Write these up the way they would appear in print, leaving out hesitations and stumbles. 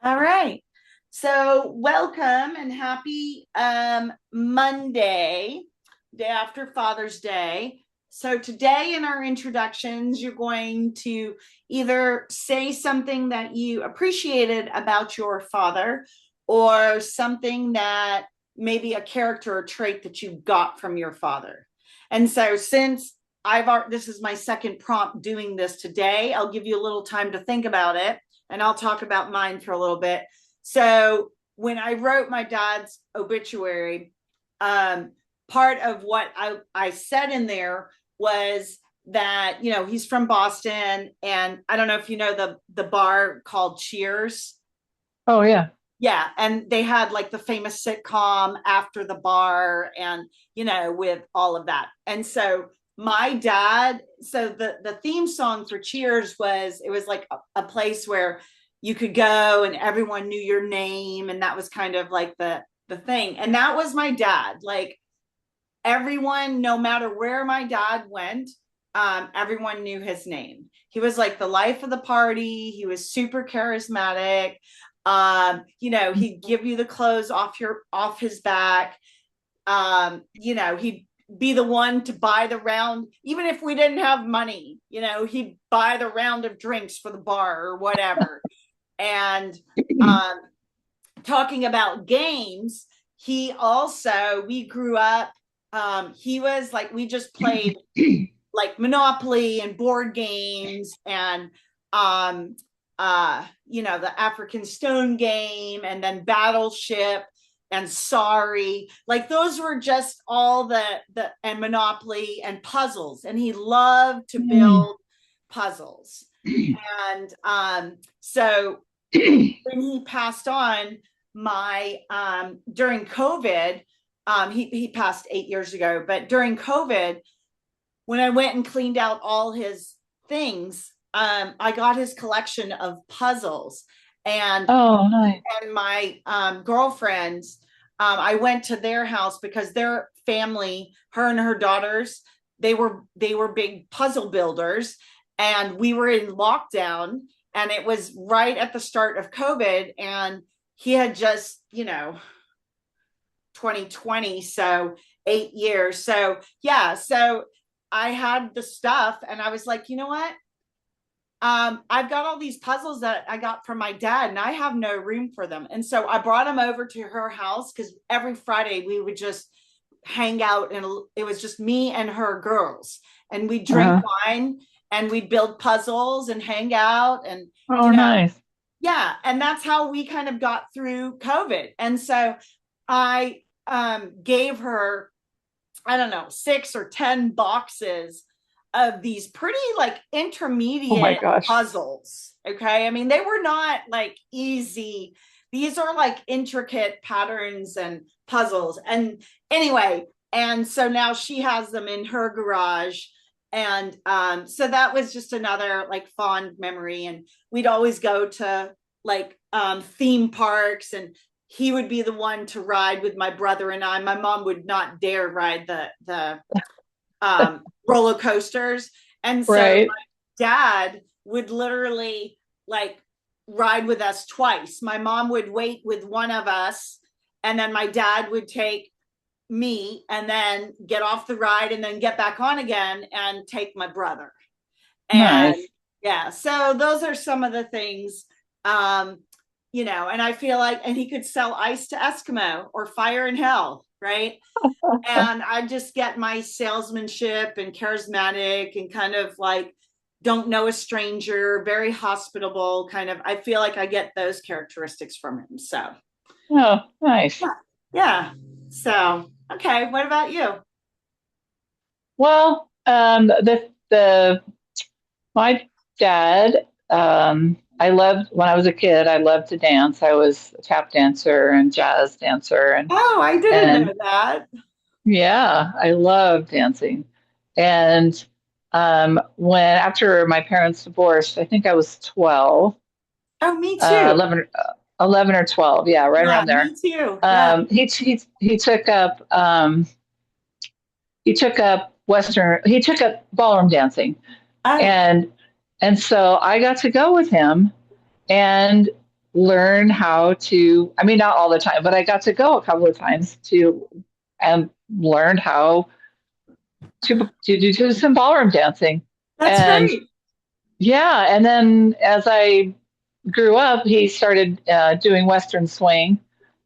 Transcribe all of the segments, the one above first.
All right. So, welcome and happy Monday, day after Father's Day. So, today in our introductions, you're going to either say something that you appreciated about your father or something that maybe a character or trait that you got from your father. And so, since this is my second prompt doing this today, I'll give you a little time to think about it and I'll talk about mine for a little bit. So when I wrote my dad's obituary, part of what I said in there was that, he's from Boston. And I don't know if you know the bar called Cheers. Oh yeah. Yeah. And they had like the famous sitcom After the Bar and, with all of that. And so my dad, so the theme song for Cheers it was like a place where you could go and everyone knew your name. And that was kind of like the thing. And that was my dad. Like everyone, no matter where my dad went, everyone knew his name. He was like the life of the party. He was super charismatic. He'd give you the clothes off his back. He'd be the one to buy the round, even if we didn't have money, he'd buy the round of drinks for the bar or whatever. And um, talking about games, we grew up, he was like, we just played like Monopoly and board games and the African Stone game and then Battleship and Sorry. Like those were just all and Monopoly and puzzles. And he loved to build puzzles. And so when he passed on, my during COVID, he passed 8 years ago, but during COVID, when I went and cleaned out all his things, I got his collection of puzzles. And Oh, nice. and my girlfriends, I went to their house because their family, her and her daughters, they were big puzzle builders, and we were in lockdown, and it was right at the start of COVID, and he had just 2020, so 8 years. So yeah, so I had the stuff, and I was like, you know what? I've got all these puzzles that I got from my dad, and I have no room for them. And so I brought them over to her house because every Friday we would just hang out, and it was just me and her girls, and we'd drink Uh-huh. wine and we'd build puzzles and hang out, and Oh, nice. yeah, and that's how we kind of got through COVID. And so I gave her, I don't know, 6 or 10 boxes of these pretty like Oh my intermediate gosh. puzzles. Okay. I mean, they were not like easy. These are like intricate patterns and puzzles. And anyway, and so now she has them in her garage. And so that was just another like fond memory. And we'd always go to like theme parks, and he would be the one to ride with my brother and I. My mom would not dare ride the roller coasters. And so Right. my dad would literally like ride with us twice. My mom would wait with one of us, and then my dad would take me and then get off the ride and then get back on again and take my brother. And Nice. yeah, so those are some of the things. Um, and I feel like, and he could sell ice to Eskimo or fire in hell, right? And I just get my salesmanship and charismatic and kind of like don't know a stranger, very hospitable kind of. I feel like I get those characteristics from him. So Oh, nice. yeah, yeah. So okay, what about you? Well, the my dad, I loved when I was a kid, I loved to dance. I was a tap dancer and jazz dancer Oh, I didn't and know that. yeah, I love dancing. And when after my parents divorced, I think I was 12, Oh, me too. 11 or 12. Yeah, right Yeah, around there. me too. Yeah. He took up he took up ballroom dancing. Oh, And and so I got to go with him, and learn how to, I mean, not all the time, but I got to go a couple of times to and learned how to do some ballroom dancing. That's And great. yeah, and then as I grew up, he started doing Western swing,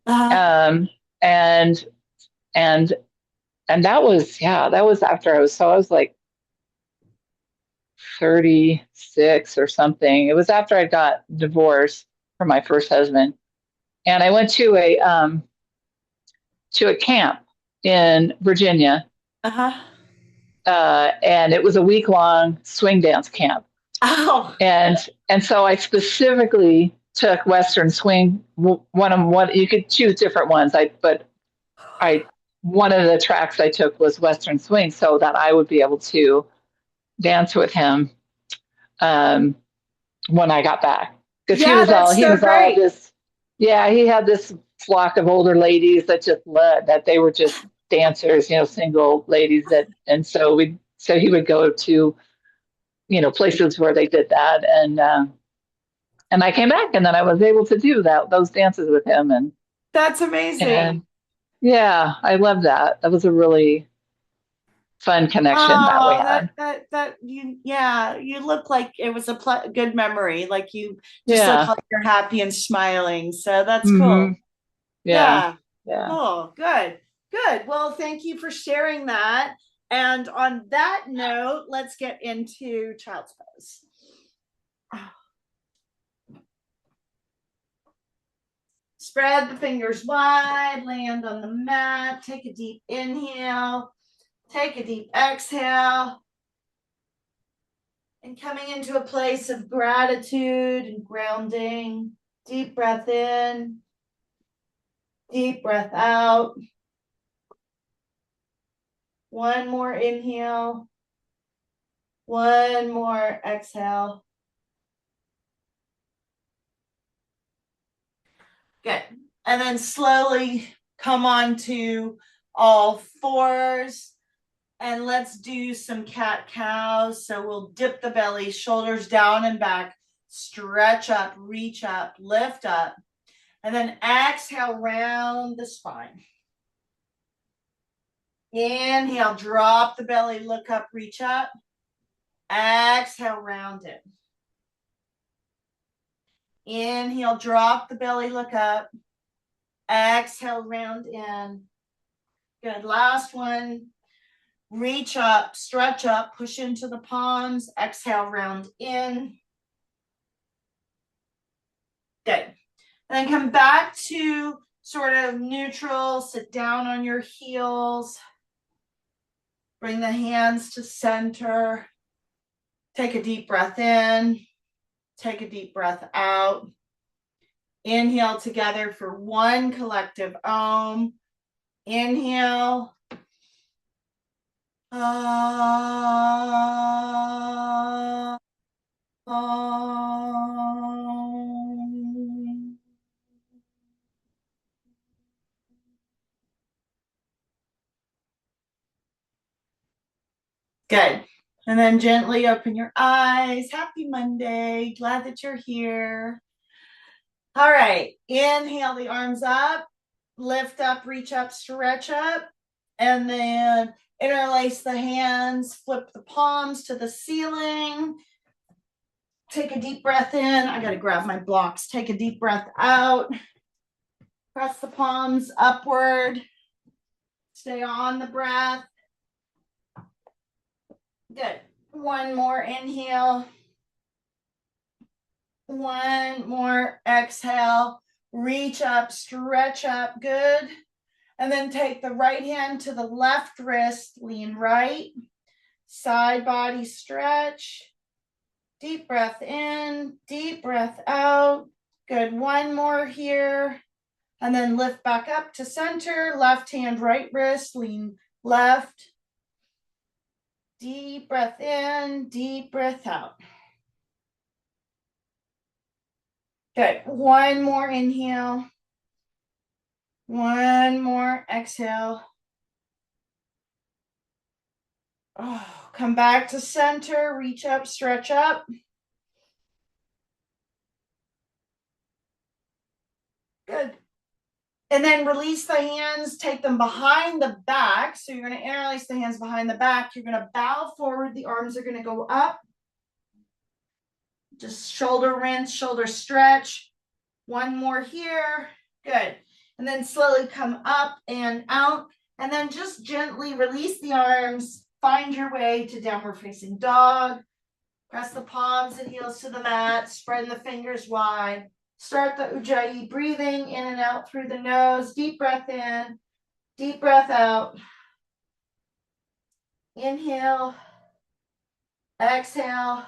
Uh-huh. um, and and and that was that was after I was like 36 or something. It was after I got divorced from my first husband, and I went to a camp in Virginia, Uh-huh. and it was a week long swing dance camp. Oh, And so I specifically took Western swing. One you could choose different ones. I one of the tracks I took was Western swing, so that I would be able to dance with him um, when I got back, because yeah, that's he so was all great. this. Yeah, he had this flock of older ladies that just led that they were just dancers, single ladies and so he would go to places where they did that, and I came back, and then I was able to do those dances with him, That's and amazing. yeah, I love that. That was a really fun connection that we Oh, had. that you, yeah, you look like it was a good memory. Like you just look Yeah. like you're happy and smiling. So that's cool. Hmm. Yeah. Yeah. Yeah. Oh, good. Good. Well, thank you for sharing that. And on that note, let's get into child's pose. Spread the fingers wide, land on the mat, take a deep inhale, take a deep exhale, and coming into a place of gratitude and grounding. Deep breath in, deep breath out. One more inhale, one more exhale. Good. And then slowly come on to all fours. And let's do some cat cows. So we'll dip the belly, shoulders down and back, stretch up, reach up, lift up, and then exhale, round the spine. Inhale, drop the belly, look up, reach up. Exhale, round it. Inhale, drop the belly, look up. Exhale, round in. Good. Last one. Reach up, stretch up, push into the palms. Exhale, round in. Good. And then come back to sort of neutral. Sit down on your heels. Bring the hands to center. Take a deep breath in. Take a deep breath out. Inhale together for one collective Om. Inhale. Om. Good. And then gently open your eyes. Happy Monday. Glad that you're here. All right. Inhale the arms up, lift up, reach up, stretch up, and then interlace the hands, flip the palms to the ceiling. Take a deep breath in. I got to grab my blocks. Take a deep breath out. Press the palms upward. Stay on the breath. Good. One more inhale. One more exhale. Reach up, stretch up. Good. And then take the right hand to the left wrist. Lean right. Side body stretch. Deep breath in. Deep breath out. Good. One more here. And then lift back up to center. Left hand, right wrist. Lean left. Deep breath in. Deep breath out. Good. One more inhale. One more exhale. Oh, come back to center. Reach up, stretch up. Good. And then release the hands, take them behind the back. So you're going to interlace the hands behind the back. You're going to bow forward. The arms are going to go up. Just shoulder rinse, shoulder stretch. One more here. Good. And then slowly come up and out. And then just gently release the arms. Find your way to downward facing dog. Press the palms and heels to the mat. Spread the fingers wide. Start the Ujjayi, breathing in and out through the nose. Deep breath in. Deep breath out. Inhale. Exhale.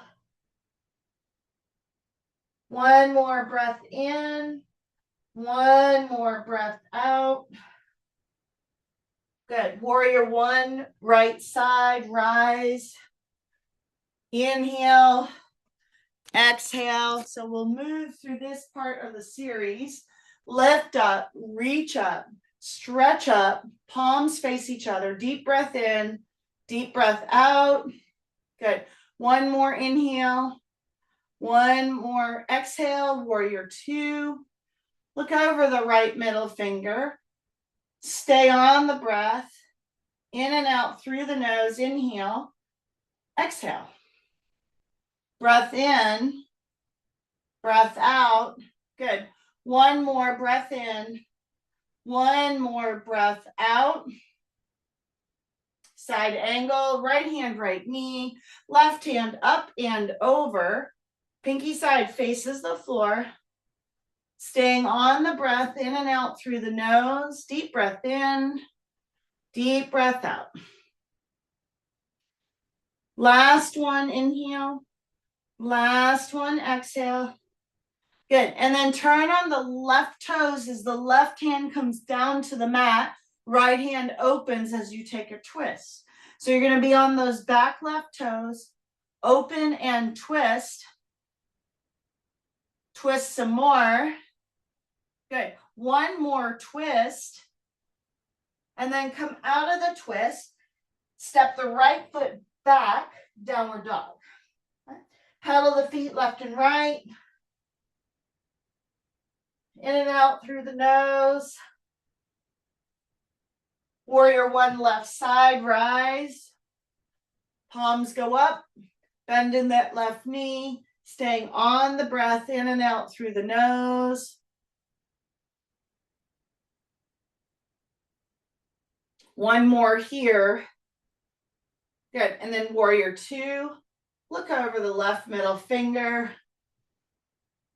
One more breath in. One more breath out. Good. Warrior one, right side, rise. Inhale. Exhale. So we'll move through this part of the series. Lift up, reach up, stretch up, palms face each other. Deep breath in, deep breath out. Good. One more inhale. One more exhale. Warrior two. Look over the right middle finger. Stay on the breath. In and out through the nose. Inhale. Exhale. Breath in. Breath out. Good. One more breath in. One more breath out. Side angle. Right hand, right knee. Left hand up and over. Pinky side faces the floor. Staying on the breath, in and out through the nose. Deep breath in, deep breath out. Last one, inhale. Last one, exhale. Good. And then turn on the left toes as the left hand comes down to the mat. Right hand opens as you take a twist. So you're going to be on those back left toes. Open and twist. Twist some more. Good. One more twist. And then come out of the twist. Step the right foot back, downward dog. Pedal the feet left and right. In and out through the nose. Warrior one, left side, rise. Palms go up. Bend in that left knee. Staying on the breath, in and out through the nose. One more here. Good. And then warrior two. Look over the left middle finger.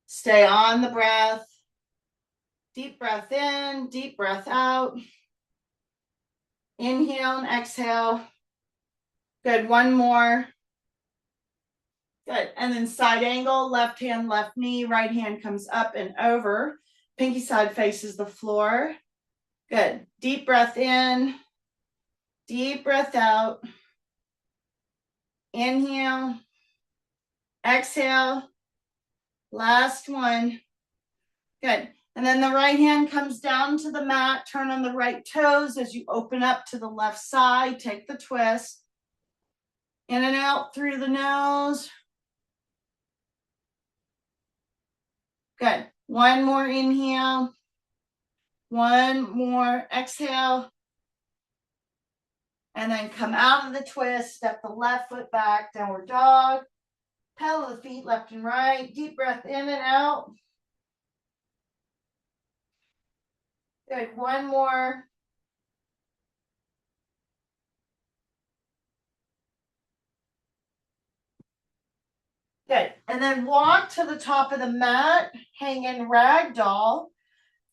Stay on the breath. Deep breath in, deep breath out. Inhale and exhale. Good. One more. Good. And then side angle, left hand, left knee, right hand comes up and over. Pinky side faces the floor. Good. Deep breath in. Deep breath out. Inhale. Exhale. Last one. Good. And then the right hand comes down to the mat. Turn on the right toes as you open up to the left side. Take the twist. In and out through the nose. Good. One more inhale. One more exhale. And then come out of the twist. Step the left foot back. Downward dog. Pedal the feet left and right. Deep breath in and out. Good. One more. Good. And then walk to the top of the mat. Hang in ragdoll.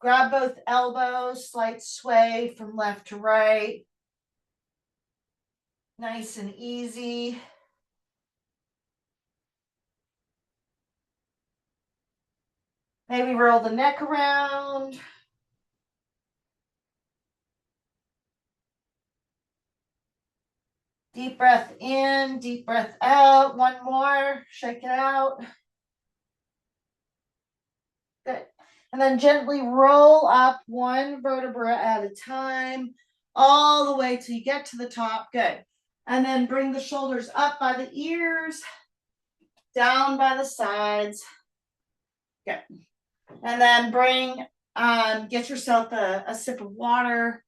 Grab both elbows. Slight sway from left to right. Nice and easy. Maybe roll the neck around. Deep breath in, deep breath out. One more. Shake it out. Good. And then gently roll up one vertebra at a time, all the way till you get to the top. Good. And then bring the shoulders up by the ears, down by the sides. Good. And then bring Get yourself a sip of water.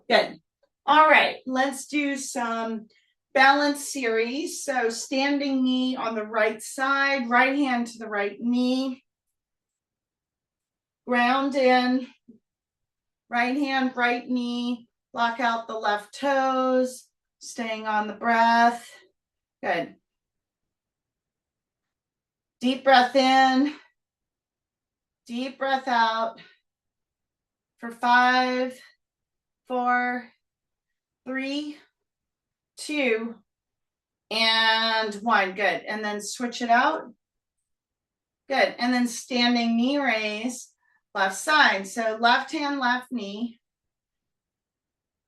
Good. All right, let's do some balance series. So standing knee on the right side, right hand to the right knee. Ground in, right hand, right knee. Lock out the left toes, staying on the breath. Good. Deep breath in, deep breath out for 5, 4, 3, 2, and 1. Good. And then switch it out. Good. And then standing knee raise, left side. So left hand, left knee.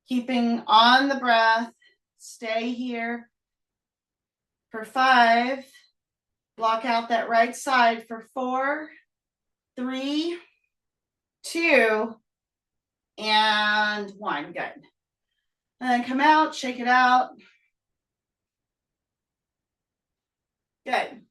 Keeping on the breath. Stay here for 5. Block out that right side for 4, 3, 2, and 1. Good. And then come out, shake it out. Good.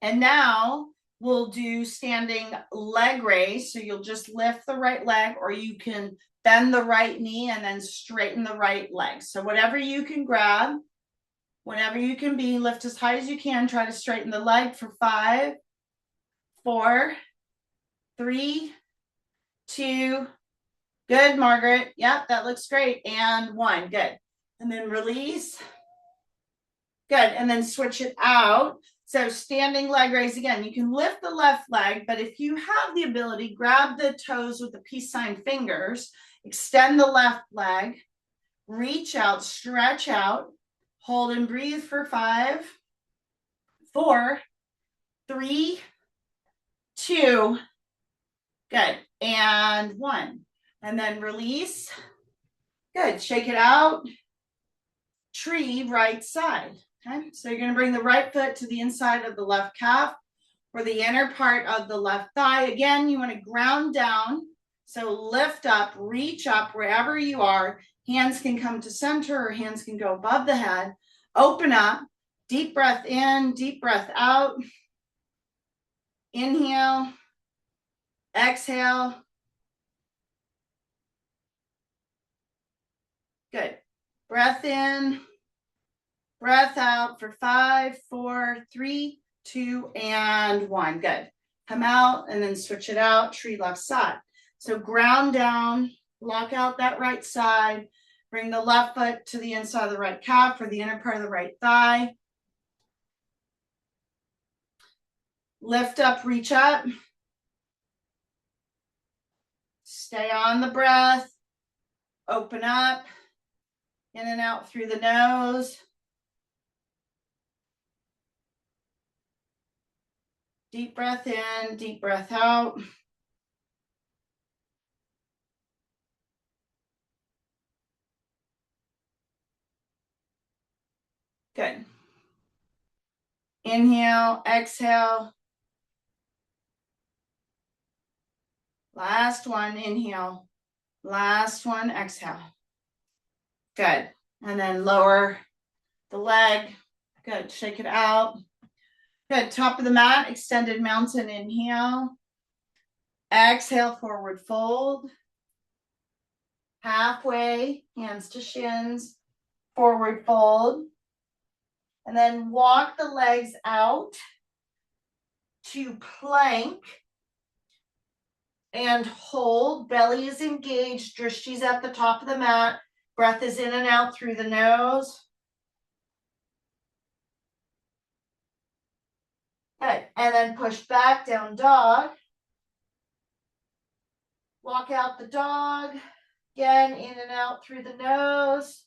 And now we'll do standing leg raise. So you'll just lift the right leg, or you can bend the right knee and then straighten the right leg. So whatever you can grab, whenever you can be, lift as high as you can. Try to straighten the leg for 5, 4, 3, 2. Good, Margaret. Yep, that looks great. And 1. Good. And then release. Good. And then switch it out. So standing leg raise again. You can lift the left leg, but if you have the ability, grab the toes with the peace sign fingers, extend the left leg, reach out, stretch out, hold and breathe for 5, 4, 3, 2. Good. And 1. And then release. Good. Shake it out. Tree right side. Okay. So you're going to bring the right foot to the inside of the left calf or the inner part of the left thigh. Again, you want to ground down. So lift up, reach up wherever you are. Hands can come to center or hands can go above the head. Open up. Deep breath in, deep breath out. Inhale. Exhale. Good. Breath in, breath out for 5, 4, 3, 2, and 1. Good. Come out and then switch it out. Tree left side. So ground down, lock out that right side. Bring the left foot to the inside of the right calf or the inner part of the right thigh. Lift up, reach up. Stay on the breath. Open up. In and out through the nose. Deep breath in, deep breath out. Good. Inhale, exhale. Last one, inhale. Last one, exhale. Good. And then lower the leg. Good. Shake it out. Good. Top of the mat, extended mountain, inhale. Exhale, forward fold. Halfway, hands to shins, forward fold. And then walk the legs out to plank. And hold. Belly is engaged. Drishti's at the top of the mat. Breath is in and out through the nose. Good. And then push back, down dog. Walk out the dog. Again, in and out through the nose.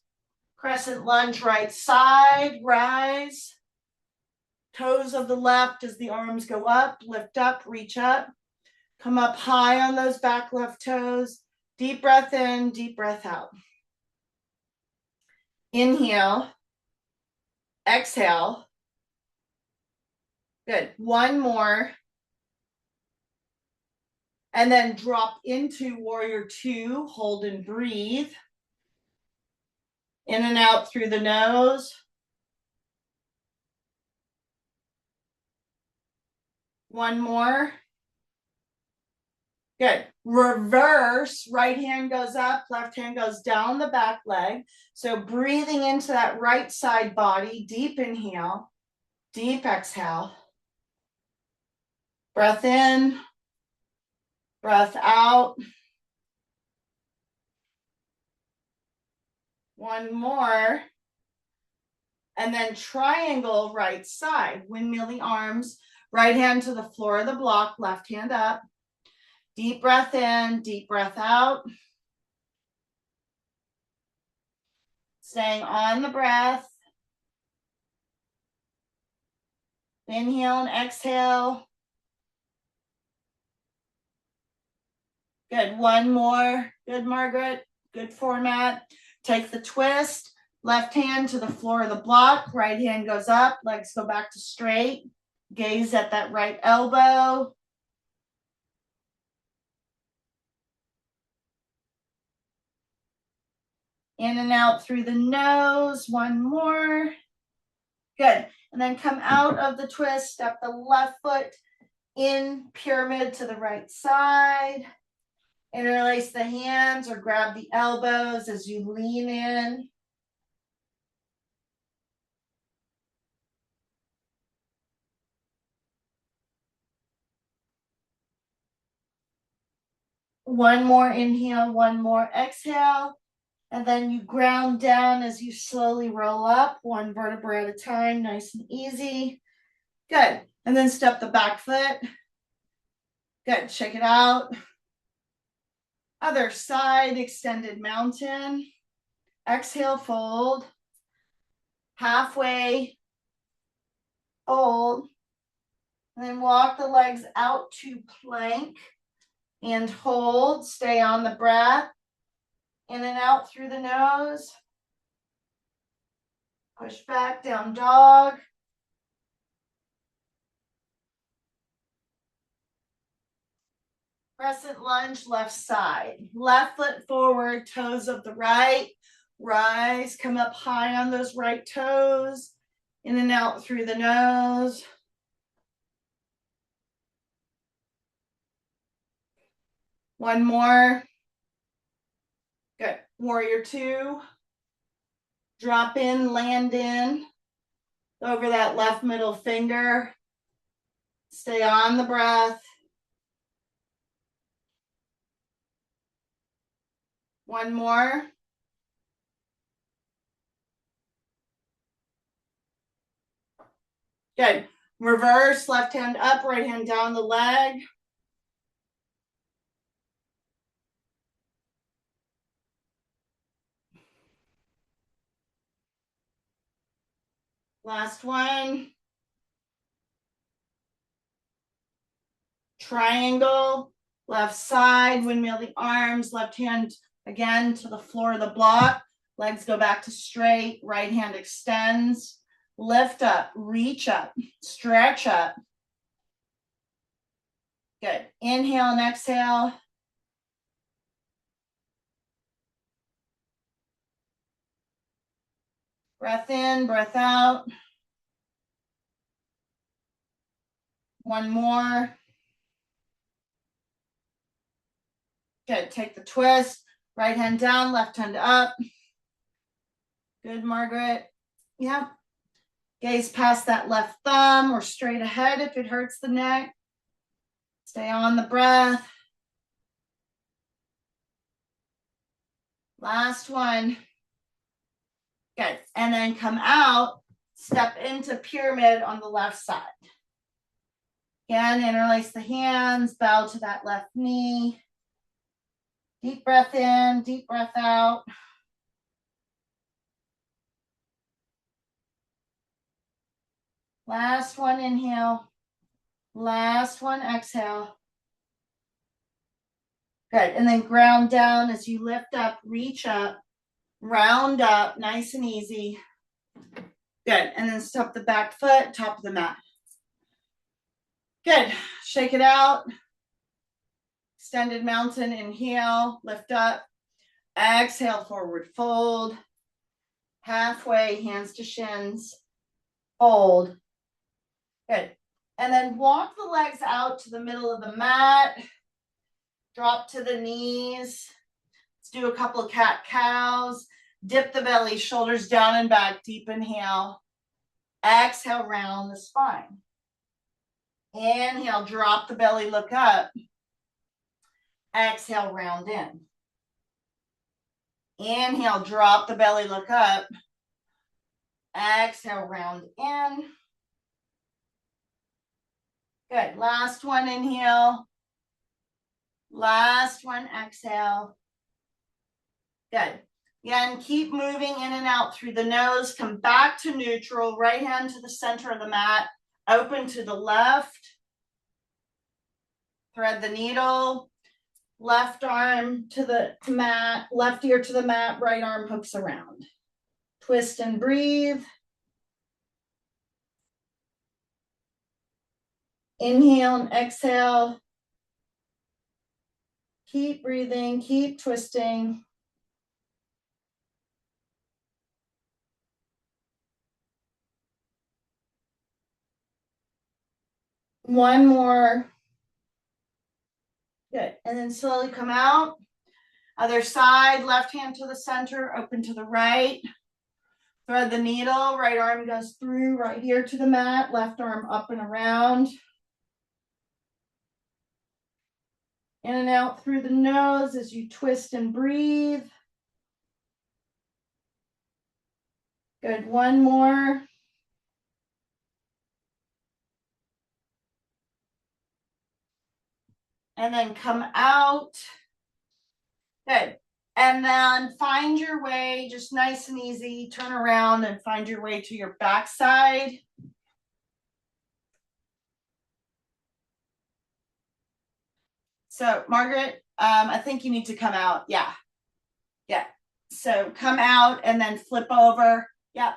Crescent lunge right side. Rise. Toes of the left as the arms go up. Lift up, reach up. Come up high on those back left toes. Deep breath in, deep breath out. Inhale. Exhale. Good. One more. And then drop into warrior 2. Hold and breathe. In and out through the nose. One more. Good. Reverse. Right hand goes up, left hand goes down the back leg. So breathing into that right side body. Deep inhale, deep exhale. Breath in, breath out. One more. And then triangle right side. Windmill the arms. Right hand to the floor of the block, left hand up. Deep breath in, deep breath out. Staying on the breath. Inhale and exhale. Good. One more. Good, Margaret. Good format. Take the twist. Left hand to the floor of the block. Right hand goes up. Legs go back to straight. Gaze at that right elbow. In and out through the nose. One more. Good. And then come out of the twist. Step the left foot in pyramid to the right side. Interlace the hands or grab the elbows as you lean in. One more inhale, one more exhale. And then you ground down as you slowly roll up, one vertebra at a time, nice and easy. Good. And then step the back foot. Good. Shake it out. Other side, extended mountain. Exhale, fold. Halfway, fold. And then walk the legs out to plank and hold. Stay on the breath. In and out through the nose. Push back, down dog. Crescent lunge, left side. Left foot forward, toes of the right. Rise, come up high on those right toes. In and out through the nose. One more. Good. Warrior two. Drop in, land in. Over that left middle finger. Stay on the breath. One more. Good. Reverse, left hand up, right hand down the leg. Last one. Triangle, left side, windmill the arms, left hand again to the floor of the block. Legs go back to straight, right hand extends. Lift up, reach up, stretch up. Good. Inhale and exhale. Breath in, breath out. One more. Good. Take the twist. Right hand down, left hand up. Good, Margaret. Yep. Gaze past that left thumb or straight ahead if it hurts the neck. Stay on the breath. Last one. Good. And then come out, step into pyramid on the left side. Again, interlace the hands, bow to that left knee. Deep breath in, deep breath out. Last one, inhale. Last one, exhale. Good. And then ground down as you lift up, reach up, round up, nice and easy. Good. And then step the back foot, top of the mat. Good. Shake it out. Extended mountain, inhale, lift up. Exhale, forward fold. halfway, hands to shins, hold. Good. And then walk the legs out to the middle of the mat. Drop to the knees. Let's do a couple of cat-cows. Dip the belly, shoulders down and back. Deep inhale. Exhale, round the spine. Inhale, drop the belly, look up. Exhale, round in. Inhale, drop the belly, look up. Exhale, round in. Good. Last one, inhale. Last one, exhale. Good. Again, keep moving in and out through the nose. Come back to neutral. Right hand to the center of the mat. Open to the left. Thread the needle. Left arm to the mat. Left ear to the mat. Right arm hooks around. Twist and breathe. Inhale and exhale. Keep breathing. Keep twisting. One more. Good. And then slowly come out. Other side, left hand to the center, open to the right. Thread the needle, right arm goes through, right here to the mat, left arm up and around. In and out through the nose as you twist and breathe. Good. One more. And then come out. Good. And then find your way, just nice and easy. Turn around and find your way to your backside. So, Margaret, I think you need to come out. Yeah. Yeah. So come out and then flip over. Yep.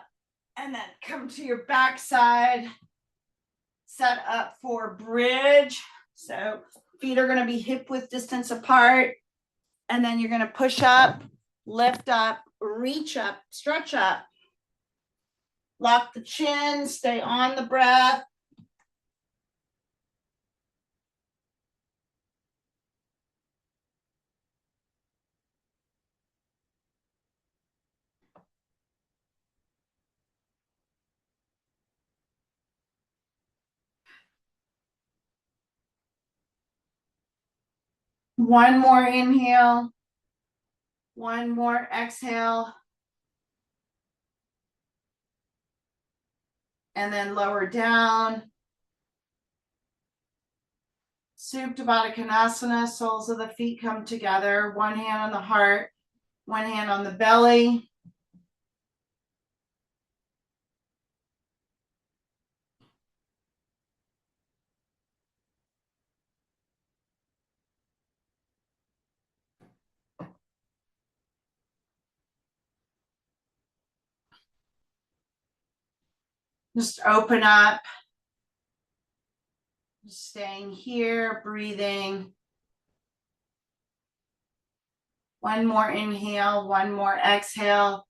And then come to your backside. Set up for bridge. So feet are going to be hip width distance apart. And then you're going to push up, lift up, reach up, stretch up. Lock the chin, stay on the breath. One more inhale. One more exhale. And then lower down. Supta Baddha Konasana, soles of the feet come together. One hand on the heart, one hand on the belly. Just open up. Just staying here, breathing. One more inhale, one more exhale.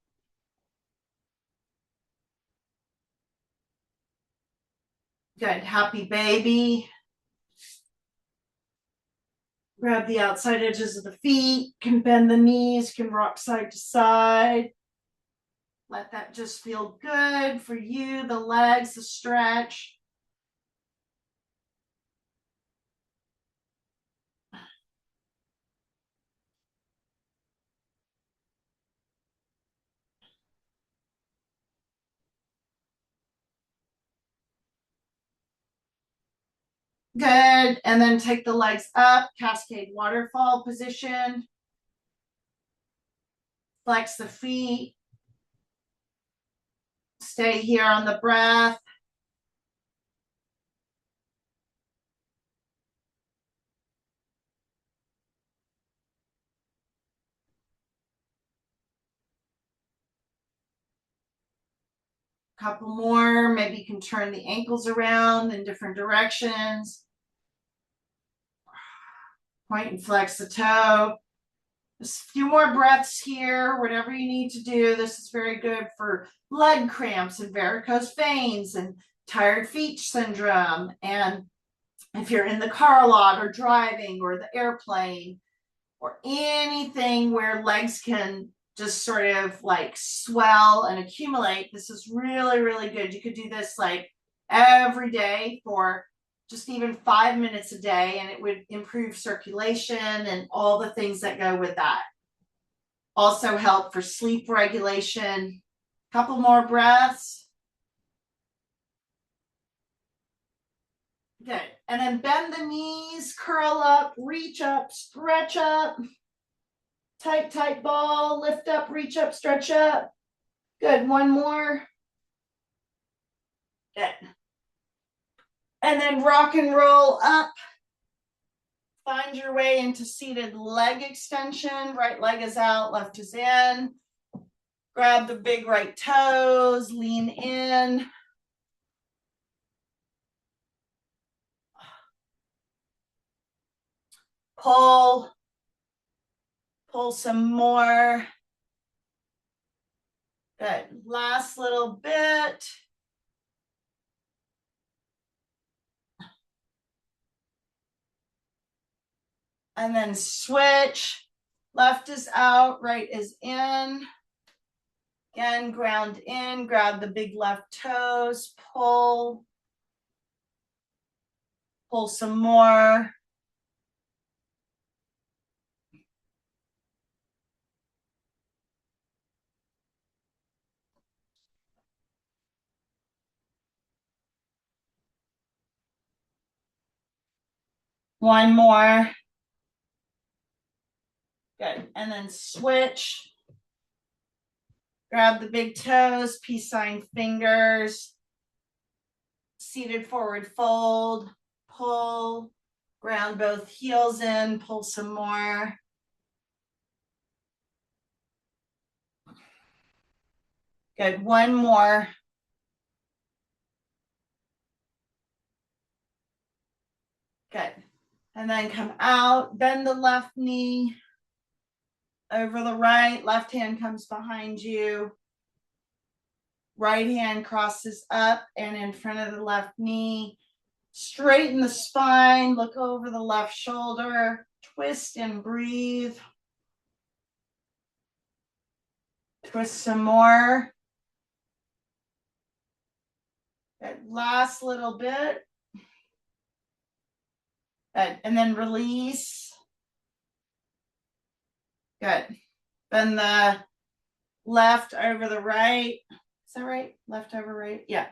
Good. Happy baby. Grab the outside edges of the feet, can bend the knees, can rock side to side. Let that just feel good for you, the legs, the stretch. Good. And then take the legs up, cascade waterfall position. Flex the feet. Stay here on the breath. Couple more. Maybe you can turn the ankles around in different directions. Point and flex the toe. Just a few more breaths here, whatever you need to do. This is very good for leg cramps and varicose veins and tired feet syndrome. And if you're in the car a lot or driving or the airplane or anything where legs can just sort of like swell and accumulate, this is really, really good. You could do this like every day for just even 5 minutes a day, and it would improve circulation and all the things that go with that. Also help for sleep regulation. Couple more breaths. Good. And then bend the knees, curl up, reach up, stretch up. Tight, tight ball, lift up, reach up, stretch up. Good. One more. Good. And then rock and roll up. Find your way into seated leg extension. Right leg is out, left is in. Grab the big right toes, lean in. Pull. Pull some more. Good. Last little bit. And then switch. Left is out, right is in. Again, ground in, grab the big left toes, pull. Pull some more. One more. Good. And then switch. Grab the big toes, peace sign fingers. Seated forward fold. Pull. Ground both heels in. Pull some more. Good. One more. Good. And then come out. Bend the left knee over the right. Left hand comes behind you. Right hand crosses up and in front of the left knee. Straighten the spine. Look over the left shoulder. Twist and breathe. Twist some more. Good. Last little bit. Good. And then release. Good. Bend the left over the right. Is that right? Left over right? Yeah.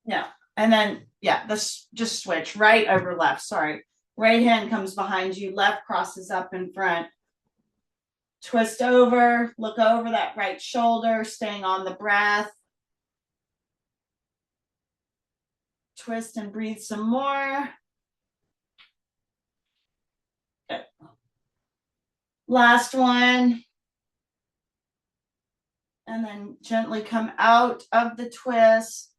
Yeah. And then, yeah, this just switch right over left. Sorry. Right hand comes behind you. Left crosses up in front. Twist over. Look over that right shoulder, staying on the breath. Twist and breathe some more. Good. Last one. And then gently come out of the twist.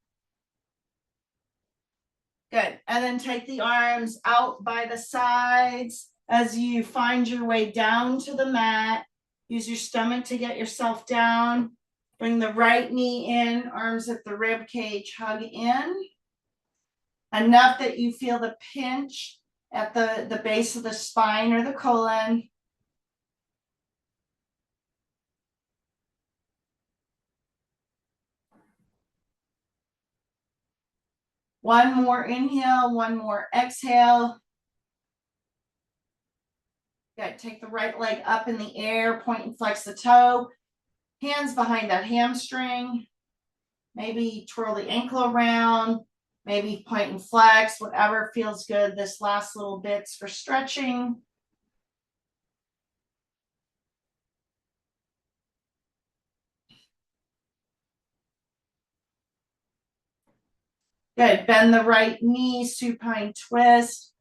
Good. And then take the arms out by the sides as you find your way down to the mat. Use your stomach to get yourself down. Bring the right knee in, arms at the rib cage, hug in. Enough that you feel the pinch at the base of the spine or the colon. One more inhale, one more exhale. Good. Take the right leg up in the air, point and flex the toe. Hands behind that hamstring. Maybe twirl the ankle around. Maybe point and flex, whatever feels good. This last little bit's for stretching. Good. Bend the right knee, supine twist.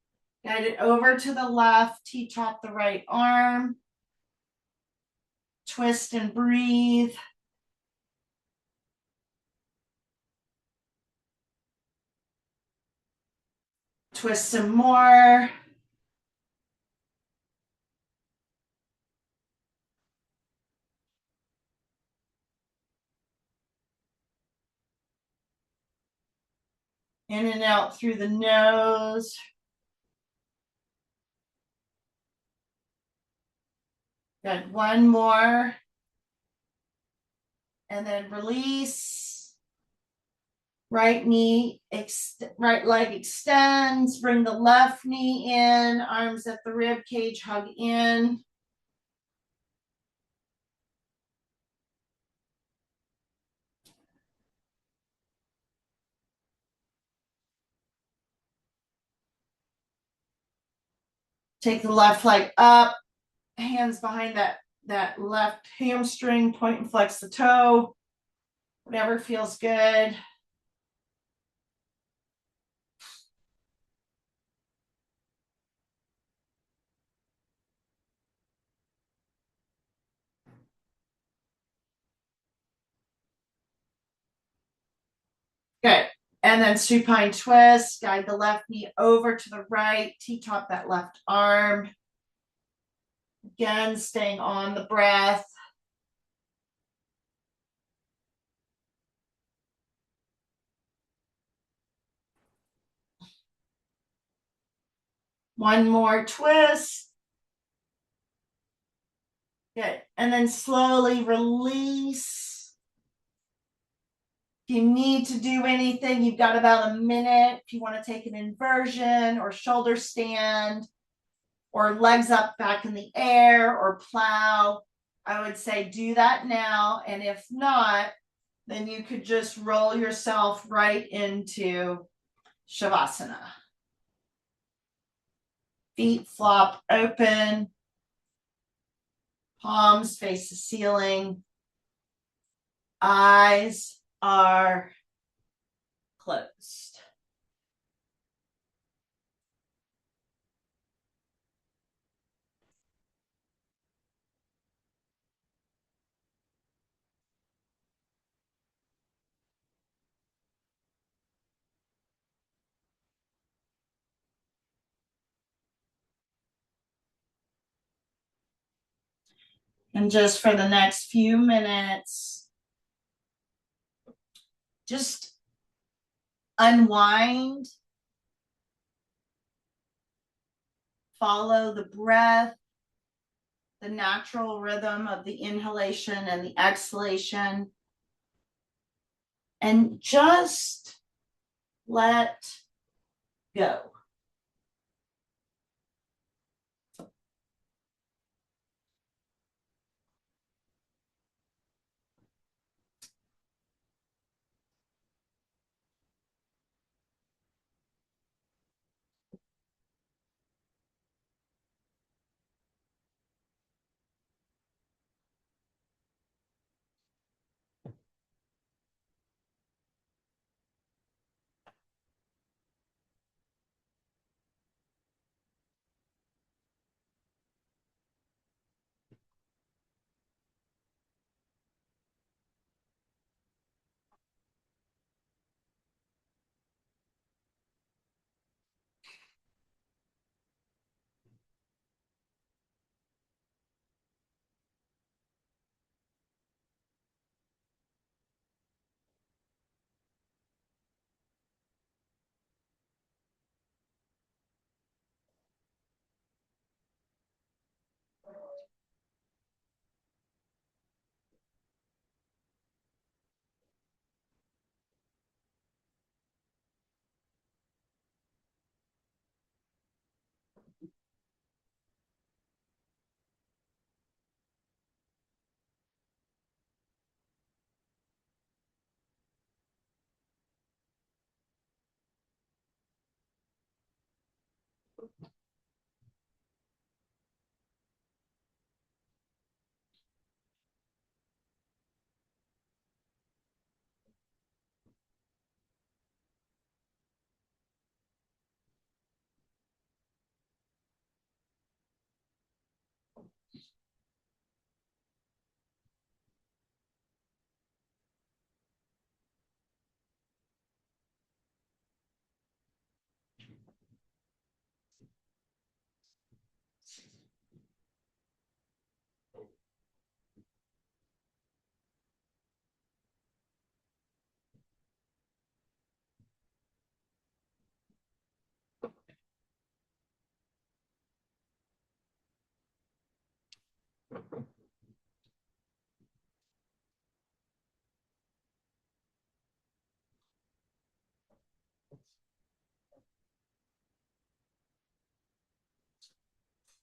Guide it over to the left. T-top the right arm. Twist and breathe. Twist some more. In and out through the nose. Good. One more. And then release. Right knee, right leg extends. Bring the left knee in. Arms at the rib cage, hug in. Take the left leg up. Hands behind that left hamstring. Point and flex the toe. Whatever feels good. Good. And then supine twist. Guide the left knee over to the right. T-top that left arm. Again, staying on the breath. One more twist. Good. And then slowly release. If you need to do anything, you've got about a minute. If you want to take an inversion or shoulder stand or legs up back in the air or plow, I would say do that now. And if not, then you could just roll yourself right into shavasana. Feet flop open. Palms face the ceiling. Eyes are closed. And just for the next few minutes, just unwind, follow the breath, the natural rhythm of the inhalation and the exhalation, and just let go.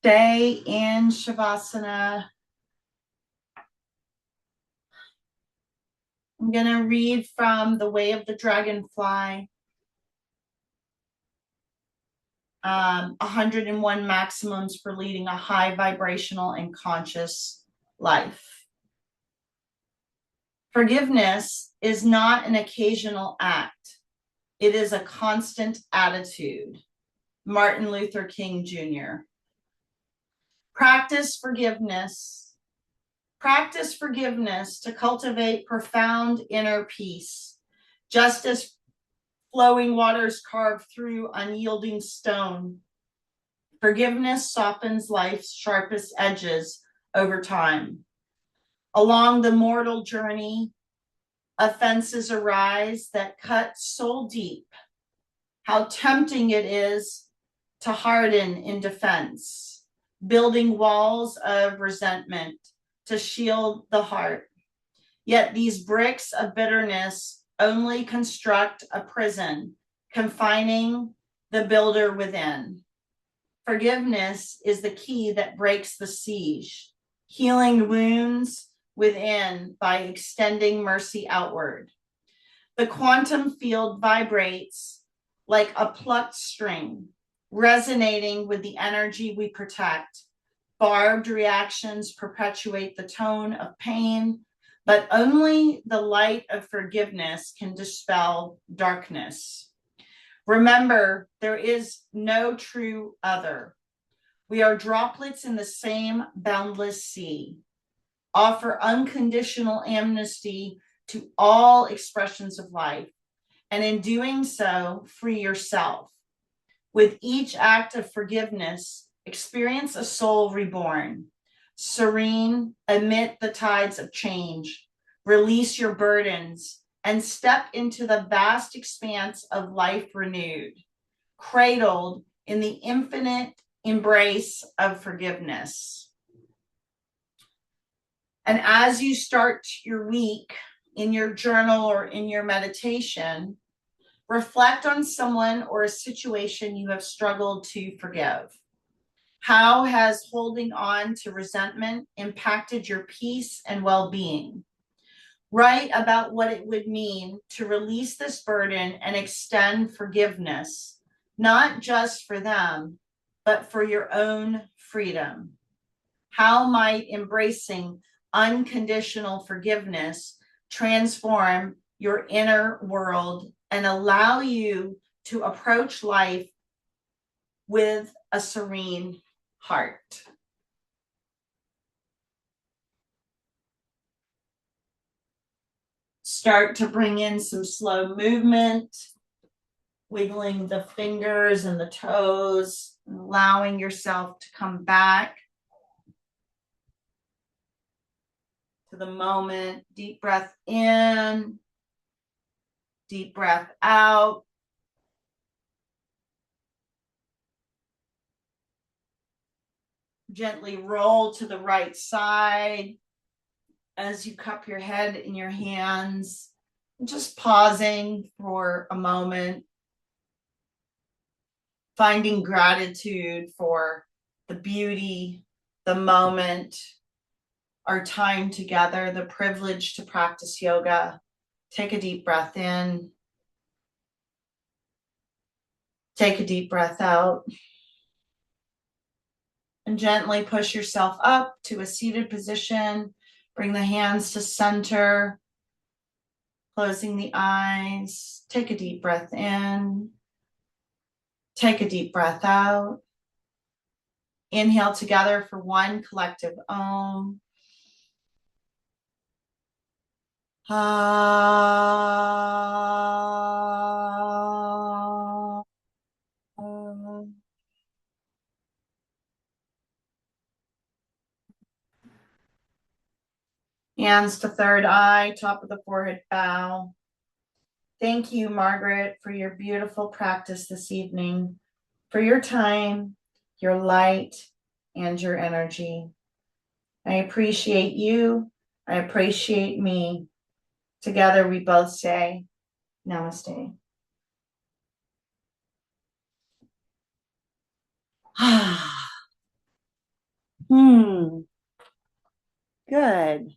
Stay in shavasana. I'm going to read from The Way of the Dragonfly. 101 maximums for leading a high vibrational and conscious life. Forgiveness is not an occasional act. It is a constant attitude. Martin Luther King Jr. Practice forgiveness. Practice forgiveness to cultivate profound inner peace, just as flowing waters carve through unyielding stone. Forgiveness softens life's sharpest edges over time. Along the mortal journey, offenses arise that cut soul deep. How tempting it is to harden in defense, building walls of resentment to shield the heart. Yet these bricks of bitterness only construct a prison, confining the builder within. Forgiveness is the key that breaks the siege, healing wounds within by extending mercy outward. The quantum field vibrates like a plucked string, resonating with the energy we protect. Barbed reactions perpetuate the tone of pain, but only the light of forgiveness can dispel darkness. Remember, there is no true other. We are droplets in the same boundless sea. Offer unconditional amnesty to all expressions of life, and in doing so, free yourself. With each act of forgiveness, experience a soul reborn, serene amid the tides of change. Release your burdens and step into the vast expanse of life renewed, cradled in the infinite embrace of forgiveness. And as you start your week in your journal or in your meditation, reflect on someone or a situation you have struggled to forgive. How has holding on to resentment impacted your peace and well-being? Write about what it would mean to release this burden and extend forgiveness, not just for them, but for your own freedom. How might embracing unconditional forgiveness transform your inner world and allow you to approach life with a serene heart? Start to bring in some slow movement, wiggling the fingers and the toes, allowing yourself to come back to the moment. Deep breath in, deep breath out. Gently roll to the right side as you cup your head in your hands, just pausing for a moment, finding gratitude for the beauty, the moment, our time together, the privilege to practice yoga. Take a deep breath in. Take a deep breath out. And gently push yourself up to a seated position. Bring the hands to center. Closing the eyes. Take a deep breath in. Take a deep breath out. Inhale together for one collective Om. Ah. Hands to third eye, top of the forehead bow. Thank you, Margaret, for your beautiful practice this evening, for your time, your light, and your energy. I appreciate you. I appreciate me. Together we both say namaste. Good.